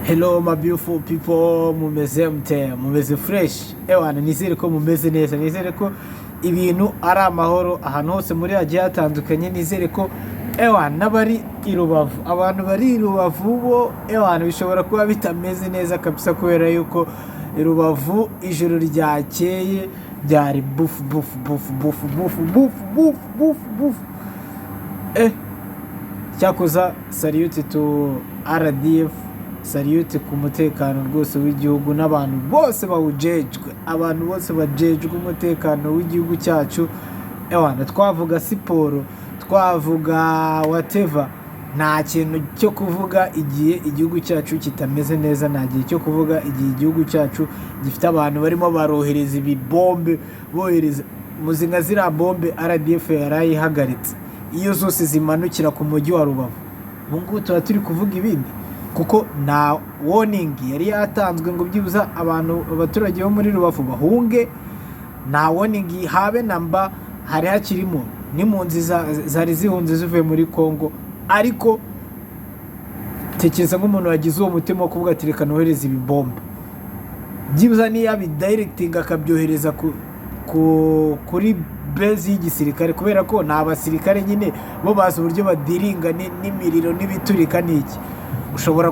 Hello my beautiful people, mumeze mute, mumeze fresh. Ewana nizere ko mumeze neza, nizere ko ibintu ari amahoro ahantu hose muri hagiye hatandukanye, nizere ko ewana nabari i Rubavu, abantu bari i Rubavu bo ewana bishobora kuba bitameze neza kabisa kubera yuko i Rubavu ijoro ryakeye byari bufu bufu bufu bufu bufu bufu bufu bufu bufu. Cyakoza salute to RDF, salute ku mutekano rwose w'igihugu n'abantu bose bawujejwe, abantu bose bajejwe umutekano w'igihugu cyacu. Ewana twavuga siporo, twavuga whatever, nta kintu cyo kuvuga igihe igihugu cyacu kitameze neza, nta gihe cyo kuvuga igihe igihugu cyacu gifite abantu barimo barohereza ibibombe, bohereza muzinga zira bombe RDF yarayihagaritse, iyo zose zimanukira ku mujyi wa Rubavu. Ubungubu tuba turi kuvuga ibindi kuko na warning yari yatanzwe ngo byibuza abantu abaturage bo muri Rubavu bahunge. Na warning habe namba hari hakirimo n'impunzi zari zihunze zivuye muri Kongo, ariko tekereza nk'umuntu wagize uwo mutima wo kuvuga ati reka nohereza ibibombe, byibuza niya bidirecting akabyohereza kuri base y'igisirikare, kubera ko na abasirikare nyine bo bazi uburyo badiringa n'imiriro n'ibiturika n'iki. Ushobora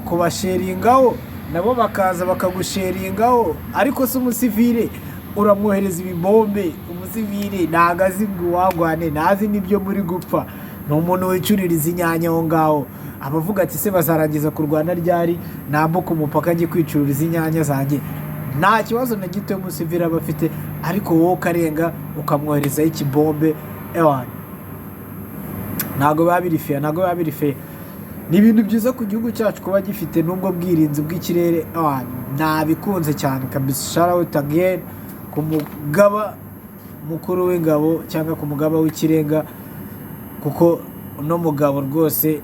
kubasheringaho nabo bakaza bakagusheringaho, ariko se umusivile uramwohereza ibibombe, umusivile nagazi ngo wagwane, nazi nibyo muri gupfa, ni umuntu wicuririza inyanya aho ngaho. Abavuga ati se bazarangiza kurwana ryari, nambuka umupaka njye kwicururiza inyanya zanjye, nta kibazo na gito umusivile aba afite, ariko wowe ukarenga ukamwoherezaho ikibombe. Ewana ntago babirifiya, ntago babirifiya. Ni ibintu byiza ku gihugu cyacu kuba gifite nubwo bwirinzi bw'ikirere. Nabikunze cyane kabisa. Shout out again ku mugaba mukuru w'ingabo cyangwa ku mugaba w'ikirenga, kuko uno mugabo rwose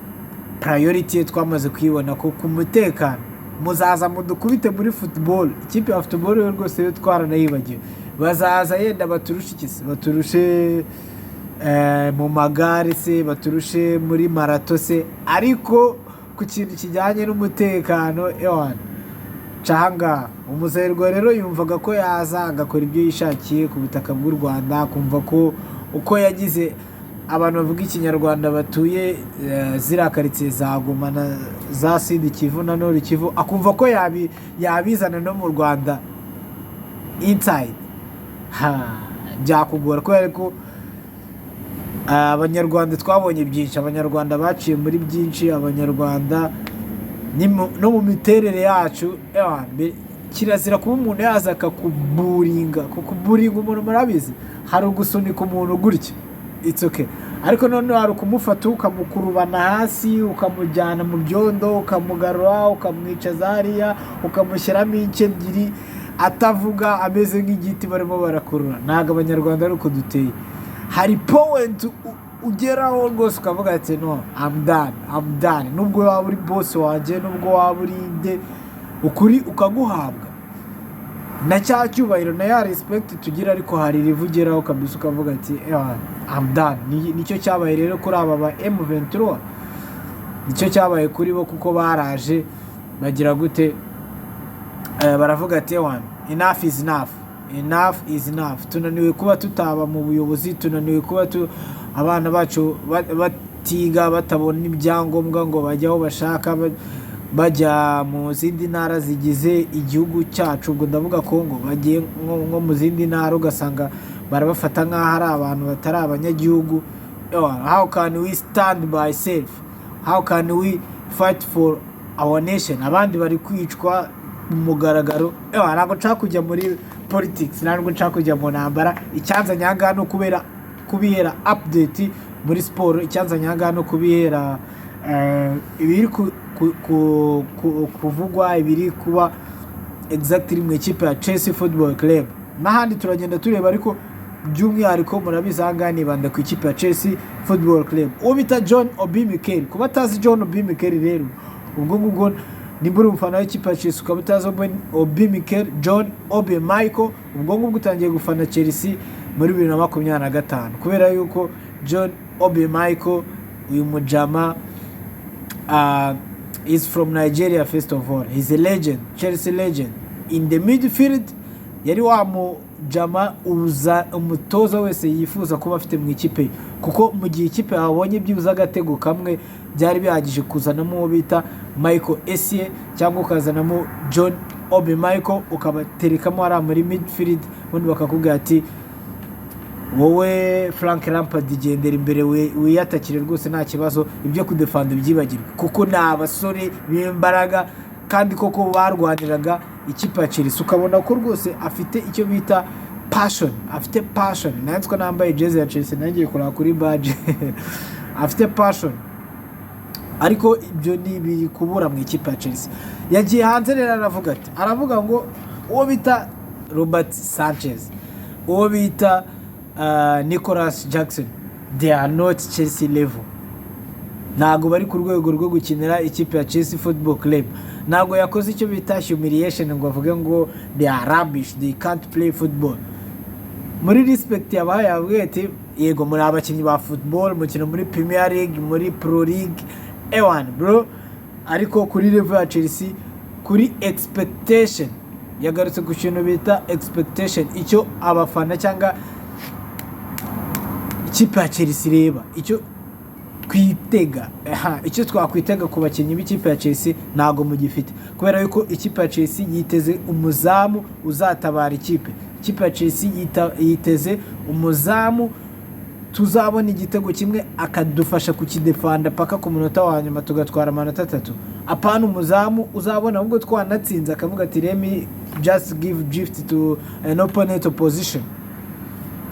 priority twamaze kwibona ko ku mutekano. Muzaza mudukubite muri football, ikipe ya football yo rwose yo twaranayibagiwe, bazaza yenda baturushe ikisi, baturushe mu magare se, baturushe muri marato se, ariko ku kintu kijyanye n'umutekano ewana canga. Umuzerwa rero yumvaga ko yaza agakora ibyo yishakiye ku butaka bw'u Rwanda, kumva ko uko yagize abantu bavuga ikinyarwanda batuye zira karitsiye za Goma na za Sud Kivu na Nord Kivu, akumva ko yabizana no mu Rwanda inside. Byakugora kubera ko abanyarwanda twabonye byinshi, abanyarwanda baciye muri byinshi, abanyarwanda no mu miterere yacu. Kirazira kuba umuntu yaza akakuburinga, kukuburinga umuntu murabizi, hari ugusunika umuntu gutya it's okay, ariko none hari ukumufata ukamukurubana hasi ukamujyana mu byondo ukamugarura ukamwicaza hariya ukamushyiramo ince ebyiri atavuga ameze nk'igiti barimo barakurura. Ntabwo abanyarwanda ari uko duteye. Hari point ugeraho rwose ukavuga ati no I'm done, nubwo waba uri boss wanjye, nubwo waba uri inde, ukuri ukaguhabwa na cya cyubahiro na ya respect tugira, ariko hari rivugeraho kabisa ukavuga ati I'm done. Nicyo cyabaye rero kuri aba ba M23, nicyo cyabaye kuri bo, kuko baraje bagira gute, baravuga ati enough is enough, enough is enough. Tunaniwe kuba tutaba mu buyobozi, tunaniwe kuba abana bacu batiga batabona ibyangombwa ngo bajya aho bashaka, bajya mu zindi ntara zigize igihugu cyacu. Ubwo ndavuga Kongo, bagiye nko mu zindi ntara ugasanga barabafata nk'aho ari abantu batari abanyagihugu. How can we stand by self? How can we fight for our nation? Abandi bari kwicwa mu mugaragaro. Ntabwo nshaka kujya muri politics, ntabwo nshaka kujya mu ntambara. Icyanza nyanga no kubihera update muri sport, icyanza nyanga no kubihera ibiri kuvugwa, ibiri kuba exactly mu ikipe ya Chelsea Football Club. N'ahandi turagenda tureba, ariko by'umwihariko murabizi aha nibanda ku ikipe ya Chelsea Football Club. Uwo bita John Obi Mikel, kuba atazi John Obi Mikel rero, ubwo nimba uri umufana w'ikipe ya Chelsea ukaba utazi Obi Mikel, John Obi Michael, ubwo utangiye gufana Chelsea muri 2025, kubera yuko John Obi Michael uyu mujama is from Nigeria first of all. He's a legend, Chelsea legend. In the midfield yari wa mujama umutoza wese yifuza kuba afite mu ikipe, kuko mu gihe ikipe abonye byibuza agatego kamwe byari bihagije kuzanamo uwo bita Michael Essien cyangwa ukazanamo John Obi Michael ukabaterekamo ari muri midfield, ubundi bakakubwira ati wowe Frank Lampard gendera imbere wiyatakire rwose nta kibazo, ibyo kudefanda byibagirwa, kuko ni abasore b'imbaraga kandi koko barwaniraga ikipe ya Chelsea. Ukabona ko rwose afite icyo bita passion, afite passion. Nanzwe nambaye jezi ya Chelsea nangiye kuraba kuri badge afite passion, ariko ibyo ni biri kubura mu ikipe ya Chelsea. Yagiye hanze rero aravuga ngo uwo bita Robert Sanchez, uwo bita Nicolas Jackson, they are not Chelsea level. Ntago bari ku rwego rwo gukinira ikipe ya Chelsea Football Club. Ntago yakoze icyo bita humiliation ngo avuge ngo they are rubbish, they can't play football. Muri respect yabaye avuga ati yego muri abakinnyi ba football, mukino muri Premier League, muri Pro League, ewan bro, ariko kuri level ya Chelsea, kuri expectation yagarutse ku kintu bita expectation, icyo abafana cyangwa ikipe ya Chelsea reba, icyo kwitega, icyo twakwitega ku bakinnyi b'ikipe ya Chelsea ntago mugifite, kubera yuko ikipe ya Chelsea yiteze umuzamu uzatabara ikipe ya Chelsea yiteze umuzamu tuzabona igitego kimwe akadufasha kukidefanda paka ku munota wa nyuma tugatwara amanota 3. Apana umuzamu uzabona ahubwo twanatsinze akavuga ati let me just give gift to an opponent opposition,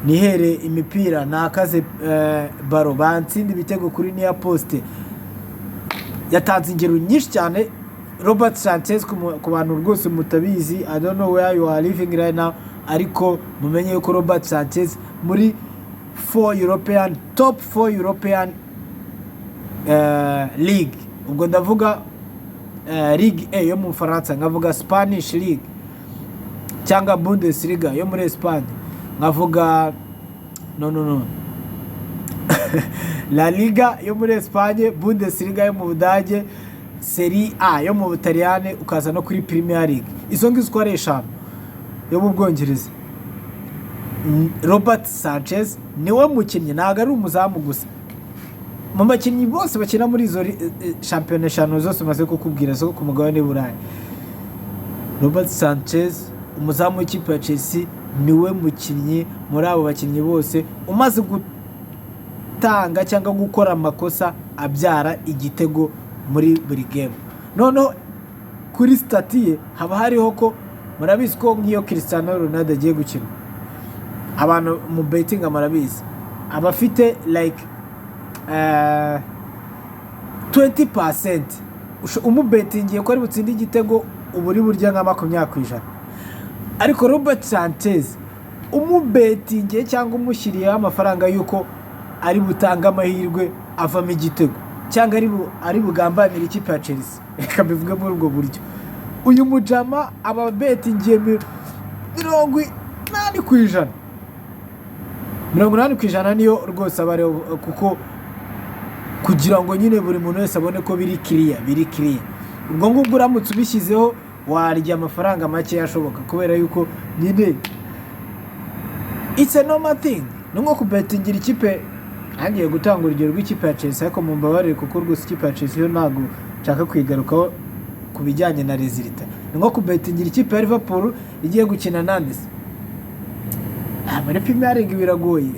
nihere imipira nakaze baro bansindi ibitego kuri niya poste. Yatanze ingero nyinshi cyane Robert Sanchez ku bantu rwose mutabizi, I don't know where you are living right now, ariko mumenye yuko Robert Sanchez muri top 4 European league, ubwo ndavuga Ligue A yo mu Faransa, ngavuga Spanish League cyangwa Bundesliga yo muri Espagne, ngavuga no La Liga yo muri Espagne, Bundesliga yo mu Budage, Serie A yo mu Butaliyani, ukaza no kuri Premier League. Izo ngizo ko ari eshanu yo mu Bwongereza. Robert Sanchez niwe mukinnyi, ntago ari umuzamu gusa. Mu bakinnyi bose bakina muri izo shampiyona eshanu zose maze kukubwira zo ku mugabane w'Uburayi, Robert Sanchez umuzamu w'ikipe ya Chelsea niwe mukinnyi muri abo bakinnyi bose umaze gutanga cyangwa gukora amakosa abyara igitego muri buri game. Noneho kuri statiye haba hariho ko murabizi ko nk'iyo Cristiano Ronaldo agiye gukina, abantu mu betting murabizi abafite like 20% umubetingiye ko ari butsinde igitego uburi burya nka 20%. Ariko Robert Sanchez umubetingiye cyangwa umushyiriye amafaranga yuko ari butanga amahirwe avamo igitego cyangwa ari bugambanira ikipe ya Chelsea, reka bivuge muri ubwo buryo. Uyu mujama aba betingiye 80% niyo rwose abare, kuko kugira ngo nyine buri muntu wese abone ko biri clear. Ubwo ngubwo uramutse ubishyizeho warya amafaranga make yashoboka, kubera yuko nyine it's a normal thing. Nko kubetingira ikipe, ngiye gutanga urugero rw'ikipe ya Chelsea ariko mumbabarire kuko rwose ikipe ya Chelsea yo ntago nshaka kwigarukaho kubijyanye na resulta. Nko kubetingira ikipe ya Liverpool igiye gukina Nantes, muri Premier League biragoye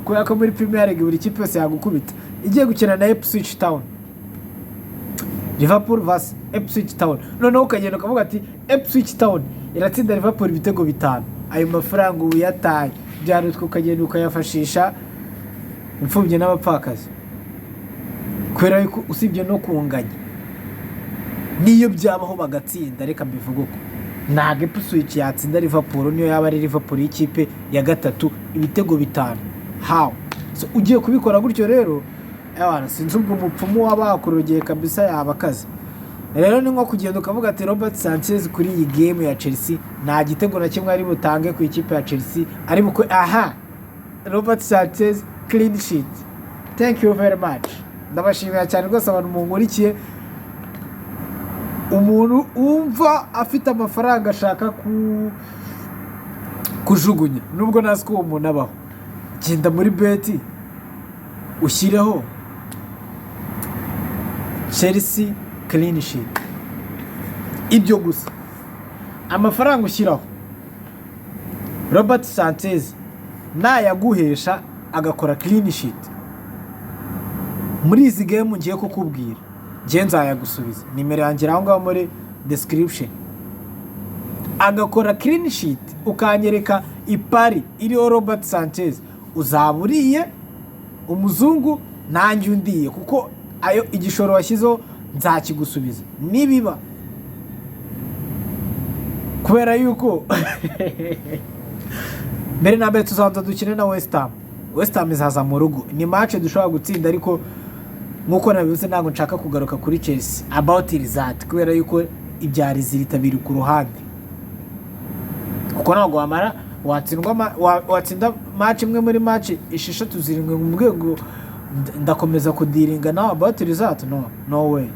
kubera ko muri Premier League buri kipe yose yagukubita. Igiye gukina na Ipswich Town, Liverpool vs Ipswich Town, noneho ukagenda ukavuga ati Ipswich Town iratsinda Liverpool ibitego 5, ayo mafaranga uyataye byarutwe ukagenda ukayafashisha imfubye n'abapfakazi, kubera yuko usibye no kunganya niyo byabaho bagatsinda, reka mbivuga ko ntago Ipswich yatsinda Liverpool niyo yaba ari Liverpool y'ikipe ya gatatu ibitego 5. How? So ugiye kubikora gutyo rero sinzi ubwo umupfumu wabakurogeye kabisa yabakaze. Rero ni nko kugenda ukavuga ati Robert Sanchez kuri iyi game ya Chelsea nta gitego na kimwe ari butange ku ikipe ya Chelsea, ari buko Robert Sanchez clean sheet. Thank you very much. Ndabashimira cyane rwose abantu mungurikiye. umuntu umva afite amafaranga ashaka kujugunya, nubwo nazi ko uwo muntu abaho, genda muri beti ushyireho Chelsea clean sheet, ibyo gusa. Amafaranga ushyiraho Robert Sanchez nayaguhesha agakora clean sheet muri izi game ngiye kukubwira, ngiye nzayagusubiza. Nimero yanjye aho ngaho muri description. Agakora clean sheet ukanyereka ipari iriho Robert Sanchez, uzaburiye umuzungu nanjye undiye, kuko ayo igishoro washyizeho nzakigusubiza nibiba, kubera yuko mbere na mbere tuzabanza dukine na West Ham izaza mu rugo. Ni match dushobora gutsinda, ariko nkuko nabivuze ntabwo nshaka kugaruka kuri Chelsea about result, kubera yuko ibya result biri ku ruhande, kuko ntabwo wamara watsinda match imwe muri match 6-7 mu rwego ndakomeza kudiringa nawe about result. No way.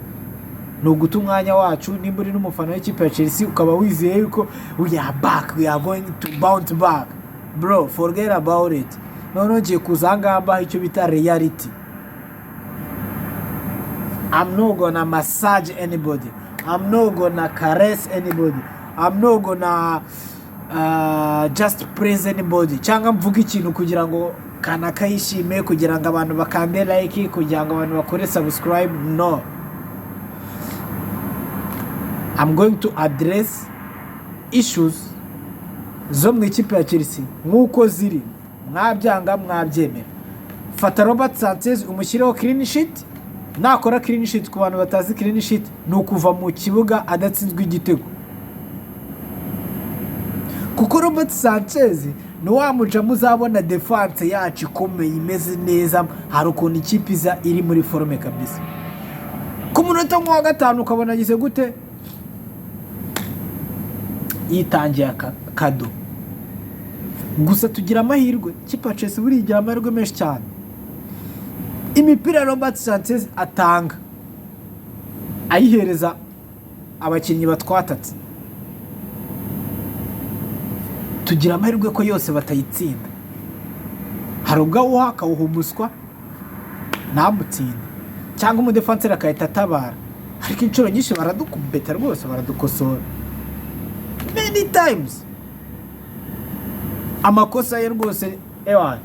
Ni uguta umwanya wacu. Nimba uri n'umufana w'ikipe ya Chelsea ukaba wizeye yuko we are back, we are going to bounce back, bro, forget about it. None ngiye kuzangamba icyo bita reality. I'm not gonna massage anybody, I'm not gonna caress anybody, I'm not gonna just praise anybody, cyangwa mvuga ikintu kugira ngo kanaka yishime, kugira ngo abantu bakande like, kugira ngo abantu bakore subscribe. No, I'm going to address issues zo mu ikipe ya Chelsea nkuko ziri, mwabyanga mwabyemera. Fata Robert Sanchez umushyireho clean sheet. Nakora clean sheet, ku bantu batazi clean sheet ni ukuva mu kibuga adatsinzwe igitego, kuko Robert Sanchez ni wa muja muzabona defense yacu ikomeye imeze neza, hari ukuntu ikipe iza iri muri forme kabisa. Ku munota wa gatanu ukabona agize gute, yitangiye kado. Gusa tugira amahirwe, ikipe ya Chelsea buri igira amahirwe menshi cyane. Imipira Robert Sanchez atanga ayihereza abakinnyi batwatatse, tugira amahirwe ko yose batayitsinda. Hari ubwo akawuha umuswa ntamutsinde, cyangwa umudefanseri akahita atabara, ariko inshuro nyinshi baradukubeta rwose, baradukosora many times. Amakosa ye rwose ewa,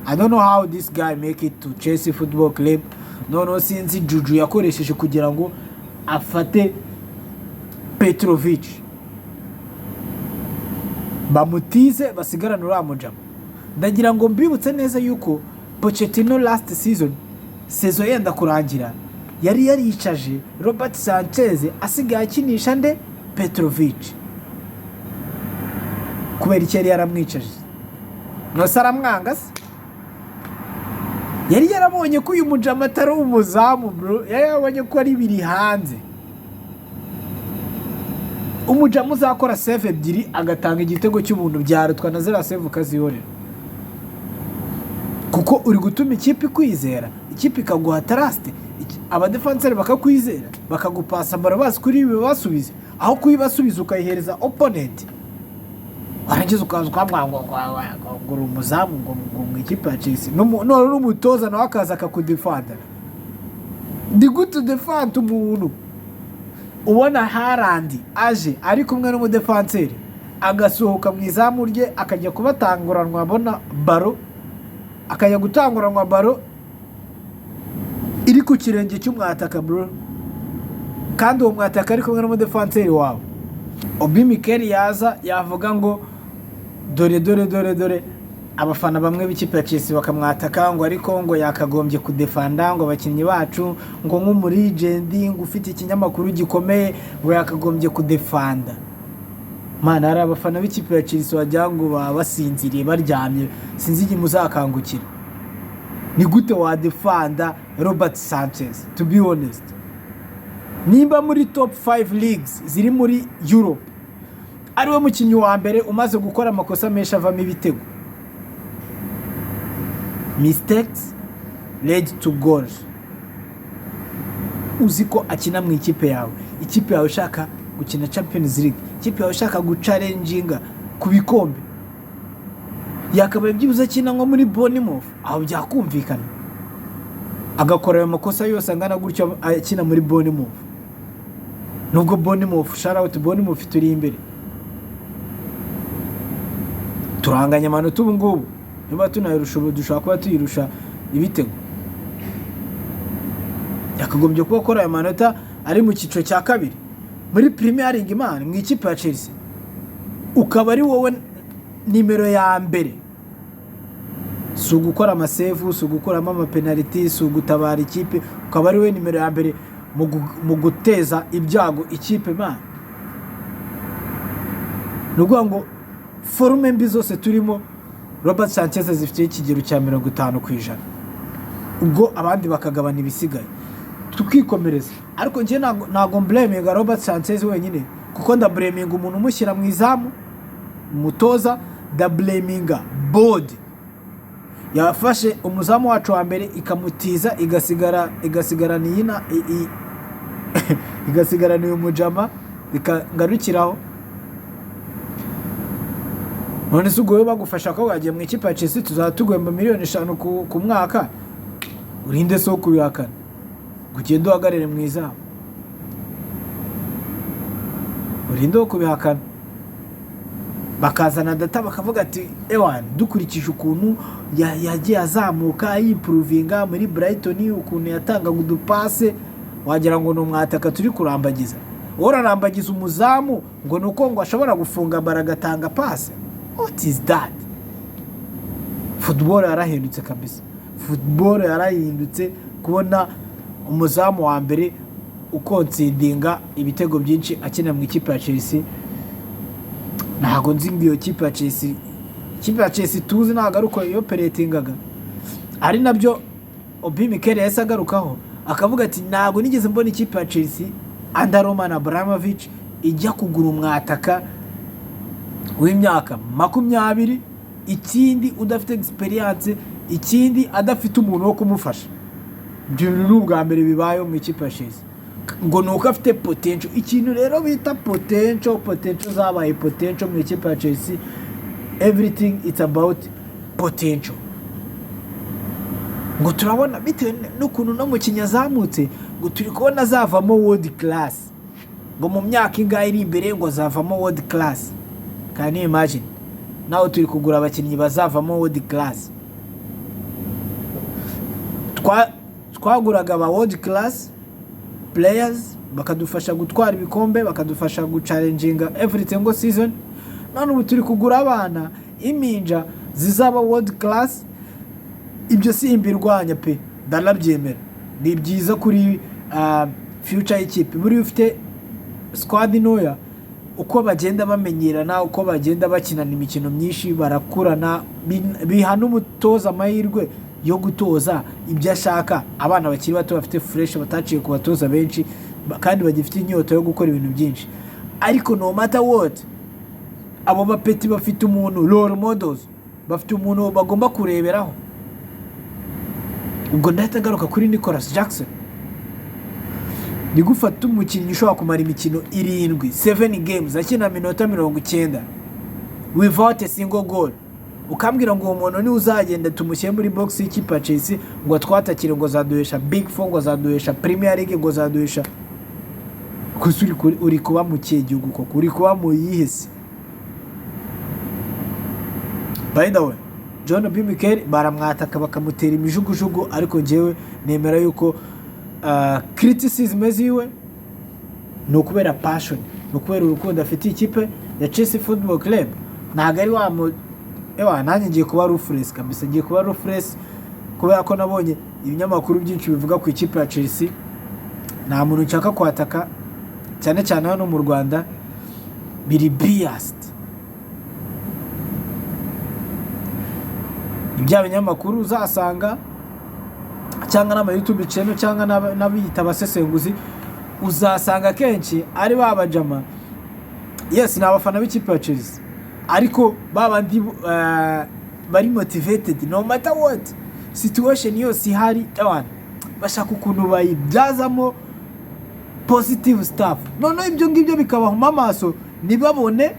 I don't know how this guy make it to Chelsea Football Club. No sinzi juju yakoresheje kugira ngo afate Petrovic, bamutize basigarana uramujama. Ndagira ngo mbibutse neza yuko Pochettino last season yenda kurangira yari yaricaje Robert Sanchez asigaye akinisha nde Petrovic, kubera iki yari yaramwicaje. No saramwanga se, yari yarabonye ko uyu mujama atari umuzamu bro, yari yarabonye ko ari biri hanze. Umujama uzakora save ebyiri agatanga igitego cy'ubuntu byarutwa na zera save ukazihorera, kuko uri gutuma ikipe kwizera, ikipe ikaguha trust, abadefanseri bakakwizera, bakagupasa barabazi kuri ibi basubize, aho kuyibasubiza ukayihereza opponent. Warangiza ukaza kwamwango nguru umuzamu ngo mu ikipe ya Chelsea no n'umutoza nawe akaza akakudefanda. Ndi good defend umuntu ubona Haaland aje ari kumwe n'umudefanseri agasohoka mu izamu rye akajya kubatanguranwa, abona baro akajya gutanguranwa baro iri ku kirenge cy'umwataka bro, kandi uwo mwataka ari kumwe n'umudefanseri wawe. Obi Mikel yaza yavuga ngo dore abafana bamwe b'ikipe ya Chelsea bakamwataka ngo ariko ngo yakagombye kudefanda, ngo abakinnyi bacu ngo nk'umuri legend ngo ufite ikinyamakuru gikomeye ngo yakagombye kudefanda. Mana, hari abafana b'ikipe ya Chelsea wagira ngo basinziriye baryamye, sinzi igihe muzakangukira. Ni gute wadefanda Robert Sanchez? To be honest, nimba muri top 5 leagues ziri muri Europe ariwe mukinnyi wa mbere umaze gukora amakosa menshi avamo ibitego, mistakes led to goals, uziko akina mu ikipe yawe ikipe yawe ushaka gukina Champions League, ikipe yawe ushaka gucalenginga ku bikombe, yakabaye byibuze akina nko muri Bournemouth, aho byakumvikana agakora ayo makosa yose angana gutyo akina muri Bournemouth. Nubwo Bournemouth, shout out Bournemouth, turi imbere, turanganya amanota ubu ngubu, niba tunayirusha dushaka kuba tuyirusha ibitego. Yakagombye kuba akora ayo manota ari mu cyiciro cya kabiri muri Premier League, man, mu ikipe ya Chelsea, ukaba ari wowe nimero ya mbere. Si ugukora amasevu, si ugukuramo amapenaliti, si ugutabara ikipe, ukaba ari we nimero ya mbere mu guteza ibyago ikipe, man. Nukuvuga ngo forume mbi zose turimo Robert Sanchez zifite ikigero cya 50%, ubwo abandi bakagabana ibisigaye tukikomereza. Ariko nje ntago blaminga Robert Sanchez wenyine, kuko ndablaminga umuntu umushyira mu izamu, umutoza, ndablaminga board yafashe umuzamu wacu wa mbere ikamutiza, igasigara niyina igasigara niyo mujama ikangarukiraho. None se ubwo bagufasha ko wagiye mu ikipe ya Chelsea tuzatugwemba miliyoni 5 ku mwaka, urinde so kubihakana, kugenda uhagarare mu izamu, urinde kubihakana. Bakazana data bakavuga ati ewan, dukurikije ukuntu yagiye azamuka yiprovinga muri Brighton, ukuntu yatangaga udupase, wagira ngo no mwataka turi kurambagiza. Urarambagiza umuzamu ngo nuko ngo ashobora gufunga baragatanga passe. What is that? Football yarahindutse kabisa, football yarahindutse, kubona umuzamu wa mbere ukonsidinga ibitego byinshi akina mu ikipe ya Chelsea. Ntago nzi ngiyo kipe ya Chelsea, kipe ya Chelsea tuzi nagaruko iyo operatingaga, ari nabyo Obi Mikel yasagarukaho akavuga ati ntago nigeze mbona ikipe ya Chelsea under Roman Abramovich ijya kugura umwataka w'imyaka 20, ikindi udafite experience, ikindi adafite umuntu wo kumufasha. Ibyo ni ubwa mbere bibaye mu ikipe ya Chelsea, ngo nuko afite potential. Ikintu rero bita potential zabaye potential mu ikipe ya Chelsea, everything it's about potential. Ngo turabona bitewe n'ukuntu no mu kinyazamutse, ngo turi kubona zavamo world class, ngo mu myaka ingahe iri imbere ngo zavamo world class. Can you imagine? Nawe turi kugura abakinnyi bazavamo world class. Twaguraga aba world class players bakadufasha gutwara ibikombe, bakadufasha gucalenginga every single season. None ubu turi kugura abana iminja zizaba world class. Ibyo si imbirwanya pe, ndanabyemera, ni byiza kuri future y'ikipe. Muri ufite squad noya, uko bagenda bamenyerana, uko bagenda bakinana imikino myinshi, barakurana, bihana umutoza amahirwe yo gutoza ibyo ashaka. Abana bakiri bato bafite fresh, bataciye ku batoza benshi, kandi bagifite inyota yo gukora ibintu byinshi. Ariko no matter what, abo bapeti bafite umuntu role models, bafite umuntu bagomba kureberaho. Ubwo ndahita ngaruka kuri Nicolas Jackson. Ni gufata umukinnyi ushobora kumara imikino 7 games akina minota 90 without a single goal, ukambwira ngo umuntu ni uzagenda tumushyire muri box y'ikipe ya Chelsea ngo twatakire ngo zaduhesha Big Four, ngo zaduhesha Premier League, ngo zaduhesha. Kusuri uri kuba mu cy'igihugu koko, uri kuba mu yihese. By the way, John Obi Mikel baramwataka bakamutera imijugujugu, ariko njyewe nemera yuko criticism ziwe no kubera passion, no kubera urukundo afite ikipe ya Chelsea Football Club. Ntago ari nanjye ngiye kuba ruthless kabisa, ngiye kuba ruthless kubera ko nabonye ibinyamakuru byinshi bivuga ku ikipe ya Chelsea. Nta muntu nshaka kwataka, cyane cyane hano mu Rwanda, biri biased. Ibya binyamakuru uzasanga cyangwa n'ama YouTube channel cyangwa n'abiyita abasesenguzi, uzasanga kenshi ari babajama. Yes, ni abafana b'ikipe ya Chelsea, ariko babandi bari motivated no matter what situation yose ihari, bashaka ukuntu bayibyazamo positive stuff. Noneho ibyo ngibyo bikabahuma amaso ntibabone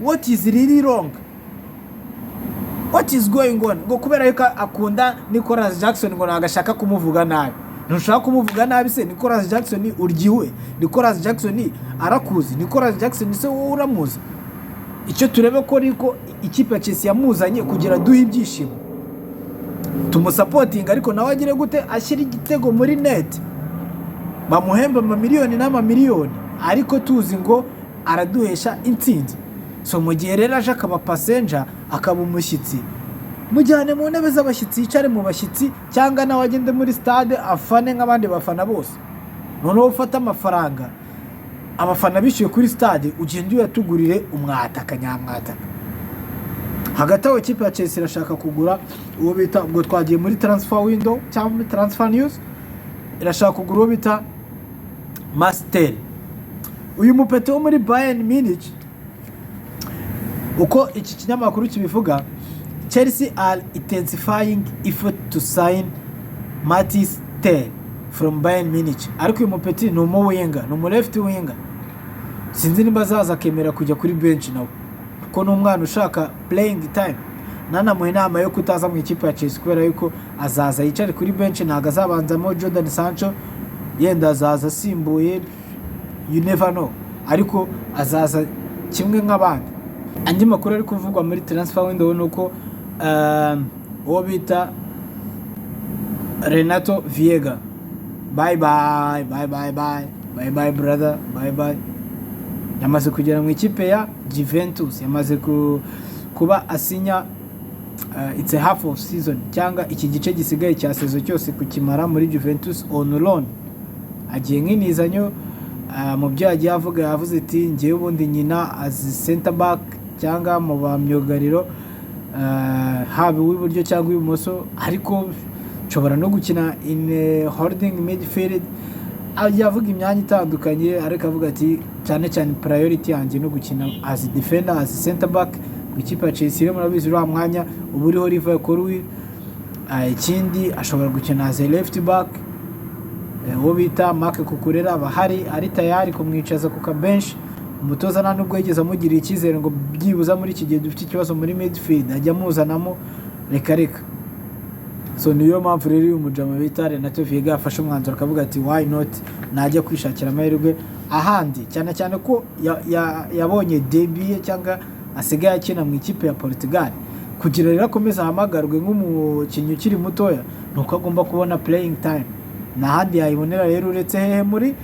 what is really wrong, what is going on. Ngo kubera yuko akunda Nicholas Jackson ngo nagashaka kumuvuga nabi. Ntushaka kumuvuga nabi se? Nicholas Jackson uryiwe, Nicholas Jackson arakuzi, Nicholas Jackson se wowe uramuzi. Icyo turebe ko riko ikipe ya Chelsea yamuzanye kugira duhe ibyishimo, tumusapotinga, ariko nawe agire gute ashyira igitego muri net, bamuhemba amamiliyoni n'amamiliyoni, ariko tuzi ngo araduhesha intsinzi. So mu gihe rero aje akaba passenger, akaba umushyitsi, mujyane mu ntebe z'abashyitsi, yicare mu bashyitsi, cyangwa nawe agende muri stade afane nk'abandi bafana bose. Noneho ufata amafaranga abafana bishyuye kuri stade, ugende uyatugurire umwataka nyamwataka. Hagati aho ikipe ya Chelsea irashaka kugura uwo bita, ubwo twagiye muri transfer window cyangwa muri transfer news, irashaka kugura uwo bita Master. Uyu mupete wo muri Bayern Munich, uko iki kinyamakuru kibivuga, Chelsea are intensifying effort to sign Matis Tel from Bayern Munich. Ariko uyu mupete ni umu winger, ni umu left winger. Sinzi nimba azaza akemera kujya kuri bench nawe, kuko ni umwana ushaka playing time. Nanamuha inama yo kutaza mu ikipe ya Chelsea kubera yuko azaza yicare kuri bench, ntago azabanzamo Jordan Sancho, yenda azaza asimbuye, you never know, ariko azaza kimwe nk'abandi. Andi makuru ari kuvugwa muri transfer window nuko uwo bita Renato Viega, bye bye bye bye bye bye bye brother, bye bye, yamaze kugera mu ikipe ya Juventus, yamaze kuba asinya it's a half of season, cyangwa iki gice gisigaye cya season cyose kukimara muri Juventus on loan. Agiye nk'inizanyo, mu byo yagiye avuga, yavuze ati ngiye ubundi nyina as center back cyangwa mu bamyogariro, haba uw'iburyo cyangwa uw'ibumoso, ariko nshobora no gukina in holding midfield. Yavuga imyanya itandukanye, ariko avuga ati cyane cyane priority yanjye no gukina as defender, as center back ku ikipe ya Chelsea. Murabizi uriya mwanya uba uriho Riva Korwi. Ikindi ashobora gukina as left back, uwo bita Marc Cucurella bahari ari tayari kumwicaza ku kabench. Umutoza nta nubwo yigeze amugirira icyizere ngo byibuza muri iki gihe dufite ikibazo muri midfield ajya amuzanamo, reka. So niyo mpamvu rero uyu mujama bita Renato Viega afashe umwanzuro akavuga ati why not najya kwishakira amahirwe ahandi, cyane cyane ko yabonye debut cyangwa asigaye akina mu ikipe ya Portugal. Kugira rero akomeza ahamagarwe nk'umukinnyi ukiri mutoya, nuko agomba kubona playing time. Nahandi yayibonera rero uretse hehe muri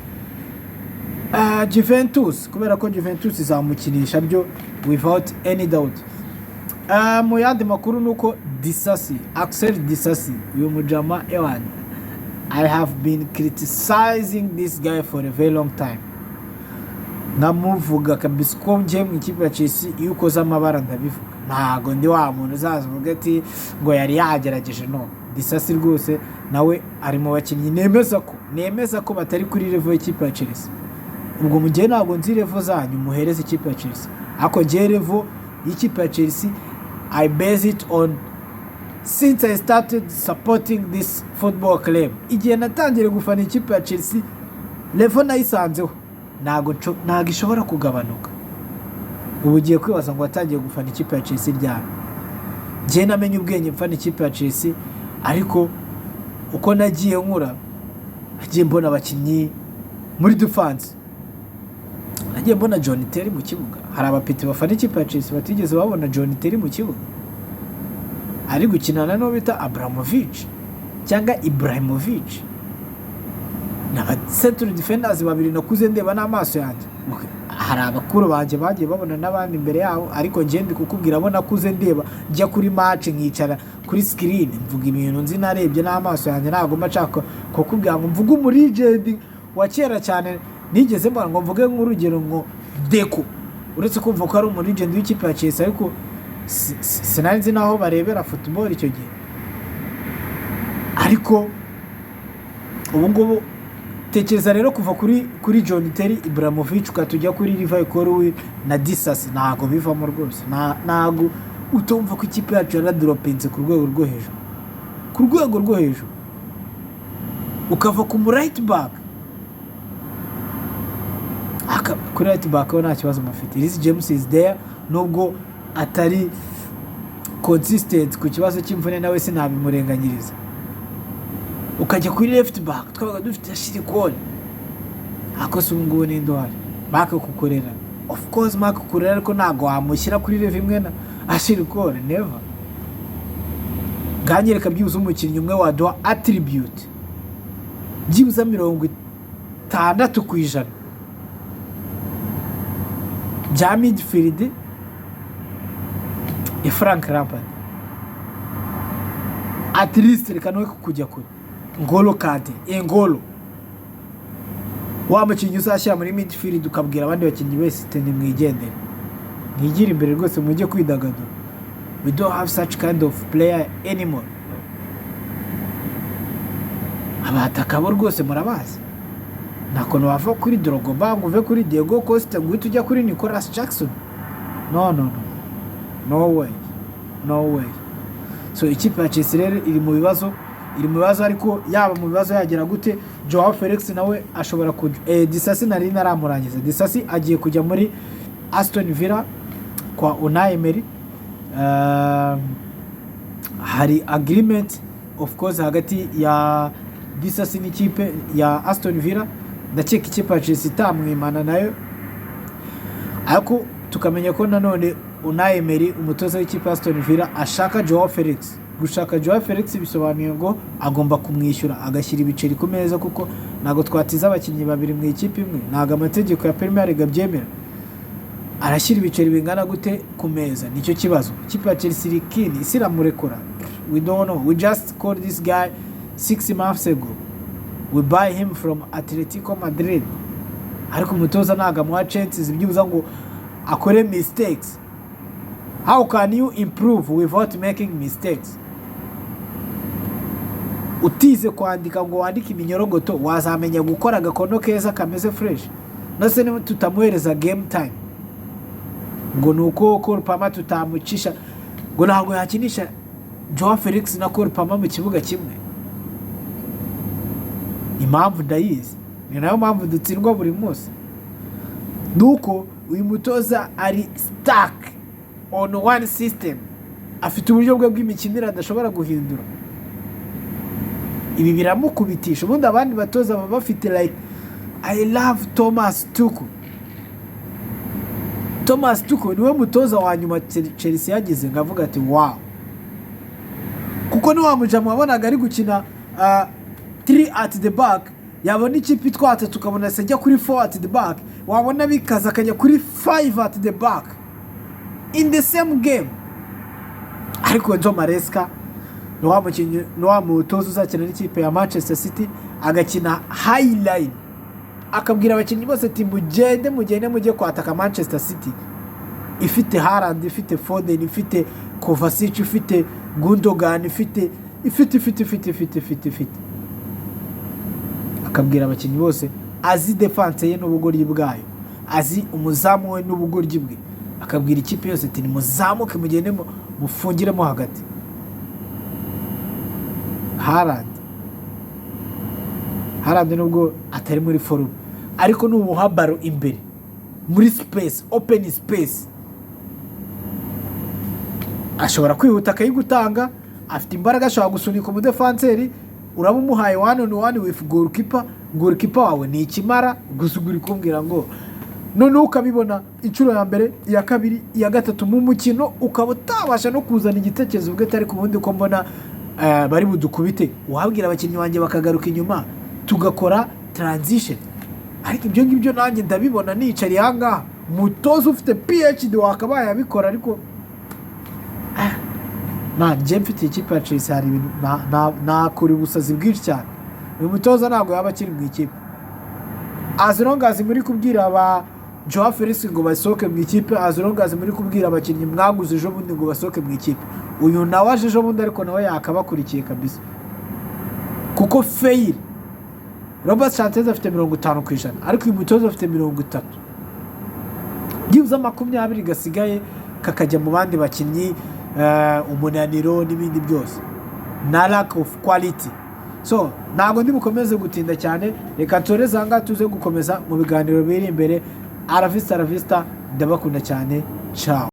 Juventus, kubera ko Juventus izamukinisha byo without any doubt. Mu yandi makuru nuko Disasi, Axel Disasi, uyu mujama ewan, I have been criticizing this guy for a very long time. Namuvuga kabisa ko ngiye mu ikipe ya Chelsea iyo ukoze amabara ndabivuga, ntago ndi wa muntu uzavuga ati ngo yari yagerageje. No, Disasi rwose nawe ari mu bakinnyi nemeza ko batari kuri level y'ikipe ya Chelsea. Ubwo mu gihe ntabwo nzi level zanyu muhereze ikipe ya Chelsea, ako gihe level y'ikipe ya Chelsea I base it on since I started supporting this football club. Igihe natangire gufana ikipe ya Chelsea, level nayisanzeho ntago ishobora kugabanuka. Ubu ugiye kwibaza ngo watangiye gufana ikipe ya Chelsea ryari? Ngiye namenye ubwenge mfana ikipe ya Chelsea, ariko uko nagiye nkura nagiye mbona abakinnyi muri defense, nagiye mbona John Terry mu kibuga. Hari abapiti bafana ikipe ya Chelsea batigeze babona John Terry mu kibuga, ari gukinana no bita Abramovich cyangwa Ibrahimovic, n'aba central defenders babiri nakuze ndeba n'amaso yanjye. Hari abakuru banje bagiye babona n'abandi imbere yaho, ariko ngiye ndi kukubwira abo nakuze ndeba, njya kuri match nkicara kuri screen mvuga ibintu nzi narebye n'amaso yanjye. Ntago machaka kukubwira ngo mvuge umulegend wa kera cyane, nigeze mbona ngo mvuge nk'urugero ngo Deco, uretse kumva ko ari umulegend w'ikipe ya Chelsea, ariko sinari nzi naho barebera football icyo gihe. Ariko ubu ngubu tekereza rero kuva kuri John Terry, Ibrahimovic ukatujya kuri Riva Korwi na Disasi, ntago bivamo rwose. Ntago utumva ko ikipe yacu yaradropinze ku rwego rwo hejuru, ukava ku right back kuri right back nta kibazo mufite. Reece James is there nubwo atari consistent ku kibazo cy'imvune nawe sinabimurenganyiriza. Ukajya kuri left back twabaga dufite Shirikone akose ubungubu n'indwara Mark Kukurera. Of course Mark Kukurera ariko ntago wamushyira kuri level imwe na Shirikone, never. Nganyereka byibuze umukinnyi umwe waduha attribute byibuze 60% bya midfield ya Frank Lampard. At least reka no kujya kure Ngolo Kante Engolo wa mukinnyi uzashyira muri midfield ukabwira abandi bakinnyi bese tende mwigendere ntigira imbere rwose mujye kwidagadura. We don't have such kind of player anymore. Abataka bo rwose murabazi nakono bava kuri Drogba nguve kuri Diego Costa ngo tujya kuri Nicolas Jackson. No way. So ikipe ya Chelsea rero iri mu bibazo ariko yaba mu bibazo yagera gute. Joao Felix nawe ashobora kujya Disasi nari naramurangiza. Disasi agiye kujya muri Aston Villa kwa Unai Emery. Hari agreement of course hagati ya Disasi n'ikipe ya Aston Villa. Ndakeka ikipe ya Chelsea itamwimana nayo ariko tukamenya ko nanone Unai Emery umutoza w'ikipe ya Aston Villa ashaka Joao Felix. Gushaka Joao Felix bisobanuye ngo agomba kumwishyura agashyira ibiceri ku meza kuko nago twatiza abakinnyi babiri mu ikipe imwe naga amategeko ya Premier League abyemera. Arashyira ibiceri bingana gute ku meza nicyo kibazo. Ikipe ya Chelsea ikini isiramurekura. We don't know. We just called this guy 6 months ago. We buy him from Atletico Madrid. Ariko umutoza naga mu chances byibuza ngo akore mistakes. How can you improve without making mistakes? Utize kwandika ngo wandike iminyorogoto wazamenya gukora agakono keza kameze fresh. Nase ne tutamuhereza game time. Ngo nuko Cole Palmer tutamucisha ngo ntabwo yakinisha Joao Felix na Cole Palmer mu kibuga kimwe. Impamvu ndayizi ni nayo mpamvu dutsindwa buri munsi. Nuko uyu mutoza ari stuck on one system. Afite uburyo bwe bw'imikinire adashobora guhindura. Ibi biramukubitisha. Ubundi abandi batoza baba bafite like I love Thomas Tuchel. Thomas Tuchel niwe mutoza wa nyuma Chelsea yageze ngavuga ati wow. Kuko ni wa mujamu wabonaga ari gukina 3 at the back yabona ikipe itwata tukabona se ajya kuri 4 at the back wabona bikaza akajya kuri 5 at the back in the same game. Ariko Joe Maresca no wa mutoza uzakina n'ikipe ya Manchester City agakina high line akabwira abakinnyi bose ati mugende mujye kwataka Manchester City ifite Haaland ifite Foden ifite Kovacic ifite Gundogan ifite akabwira abakinnyi bose azi defense ye n'ubugoryi bwayo azi umuzamu we n'ubugoryi bwe akabwira ikipe yose ati muzamuke mugende mufungiremo hagati. Haaland nubwo atari muri forum ariko n'umuha baro imbere muri space open space ashobora kwihuta akayigutanga. Afite imbaraga ashobora gusunika umudefanseri urabumuhaye 1-on-1 with goalkeeper wawe ni ikimara gusugura kumbwira ngo none ukabibona inshuro ya mbere ya kabiri ya gatatu mu mukino ukaba utabasha no kuzana igitekerezo ubwe atari ku bundi ko mbona bari budukubite wabwira abakinnyi wanjye bakagaruka inyuma tugakora transition. Ariko ibyo ngibyo nanjye ndabibona nicari hanga mutoza ufite PhD wakabaye abikora ariko nje mfite ikipe ya Chelsea hari ibintu nakuri ubusazi bwinshi cyane. Uyu mutoza ntabwo yaba akiri mu ikipe as long as muri kubwira aba Joao Felix ngo basohoke mu ikipe, as long as muri kubwira abakinnyi mwaguze ejo bundi ngo basohoke mu ikipe. Uyu nawe aje ejo bundi ariko nawe yakabakurikiye kabisa kuko fail. Robert Sanchez afite 50% ariko uyu mutoza afite 30. Givuza 20 gasigaye kakajya mu bandi bakinnyi umunaniro n'ibindi byose na lack of quality. So ntabwo ndi bukomeze gutinda cyane, reka toreza anga tuze gukomeza mu biganiro biri imbere. aravista ndabakunda cyane, ciao.